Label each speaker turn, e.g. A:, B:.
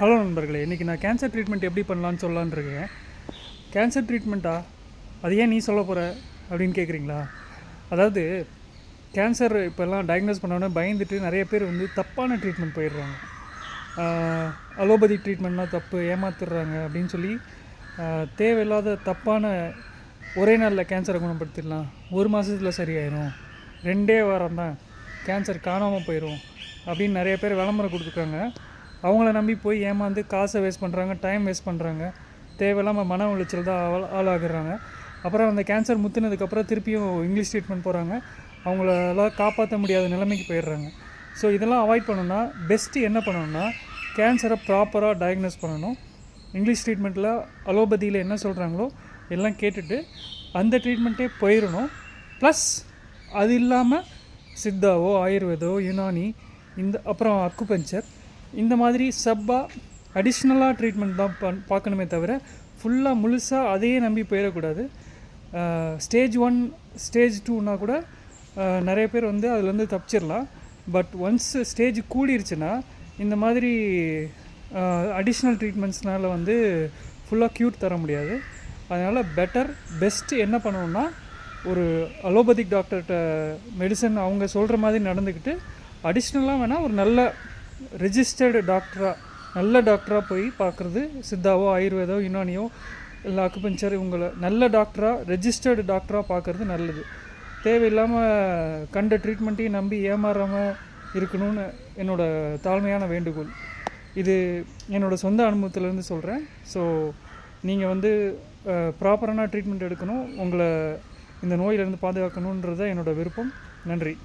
A: Hello நண்பர்களே, இன்றைக்கி நான் கேன்சர் ட்ரீட்மெண்ட் எப்படி பண்ணலான்னு சொல்லலான்னு இருக்கேன். கேன்சர் ட்ரீட்மெண்ட்டா, அது ஏன் நீ சொல்ல போகிற அப்படின்னு கேட்குறீங்களா? அதாவது கேன்சர் இப்போல்லாம் டயக்னோஸ் பண்ணோன்னே பயந்துட்டு நிறைய பேர் தப்பான ட்ரீட்மெண்ட் போயிடுறாங்க. அலோபதி ட்ரீட்மெண்ட்னால் தப்பு, ஏமாத்துடுறாங்க அப்படின்னு சொல்லி தேவையில்லாத தப்பான ஒரே நாளில் கேன்சரை குணப்படுத்திடலாம், 1 மாதத்தில் சரியாயிடும், 2 வாரம் தான் கேன்சர் காணாமல் போயிடும் அப்படின்னு நிறைய பேர் விளம்பரம் கொடுத்துருக்காங்க. அவங்கள நம்பி போய் ஏமாந்து காசை வேஸ்ட் பண்ணுறாங்க, டைம் வேஸ்ட் பண்ணுறாங்க, தேவையில்லாமல் மன உளைச்சல் தான் ஆளாகிறாங்க. அப்புறம் அந்த கேன்சர் முத்துனதுக்கப்புறம் திருப்பியும் இங்கிலீஷ் ட்ரீட்மெண்ட் போகிறாங்க, அவங்களெல்லாம் காப்பாற்ற முடியாத நிலைமைக்கு போயிடுறாங்க. ஸோ இதெல்லாம் அவாய்ட் பண்ணணுன்னா பெஸ்ட்டு என்ன பண்ணணுன்னா, கேன்சரை ப்ராப்பராக டயக்னோஸ் பண்ணணும். இங்கிலீஷ் ட்ரீட்மெண்ட்டில் அலோபதியில் என்ன சொல்கிறாங்களோ எல்லாம் கேட்டுட்டு அந்த ட்ரீட்மெண்ட்டே போயிடணும். ப்ளஸ் அது இல்லாமல் சித்தாவோ ஆயுர்வேதோ யுனானி அப்புறம் அக்குபஞ்சர் இந்த மாதிரி அடிஷ்னலாக ட்ரீட்மெண்ட் தான் பார்க்கணுமே தவிர ஃபுல்லாக முழுசாக அதையே நம்பி போயிடக்கூடாது. ஸ்டேஜ் 1 ஸ்டேஜ் 2னா கூட நிறைய பேர் அதுலேருந்து தப்பிச்சிடலாம். பட் ஒன்ஸ் ஸ்டேஜ் கூடிருச்சுன்னா இந்த மாதிரி அடிஷ்னல் ட்ரீட்மெண்ட்ஸ்னால் ஃபுல்லாக க்யூர் தர முடியாது. அதனால் பெஸ்ட்டு என்ன பண்ணணுன்னா, ஒரு அலோபதிக் டாக்டர்கிட்ட மெடிசன் அவங்க சொல்கிற மாதிரி நடந்துக்கிட்டு அடிஷ்னலாக வேணால் ஒரு நல்ல ரெஜிஸ்டர்டு நல்ல டாக்டராக போய் பார்க்குறது, சித்தாவோ ஆயுர்வேதோ யுனானியோ இல்லை அக்குபஞ்சர், இவங்களை நல்ல ரெஜிஸ்டர்டு டாக்டராக பார்க்குறது நல்லது. தேவையில்லாமல் கண்ட ட்ரீட்மெண்ட்டையும் நம்பி ஏமாறாமல் இருக்கணும்னு என்னோடய தாழ்மையான வேண்டுகோள். இது என்னோடய சொந்த அனுபவத்திலேருந்து சொல்கிறேன். ஸோ நீங்கள் ப்ராப்பரான ட்ரீட்மெண்ட் எடுக்கணும், உங்களை இந்த நோயிலேருந்து பாதுகாக்கணுன்றது என்னோடய விருப்பம். நன்றி.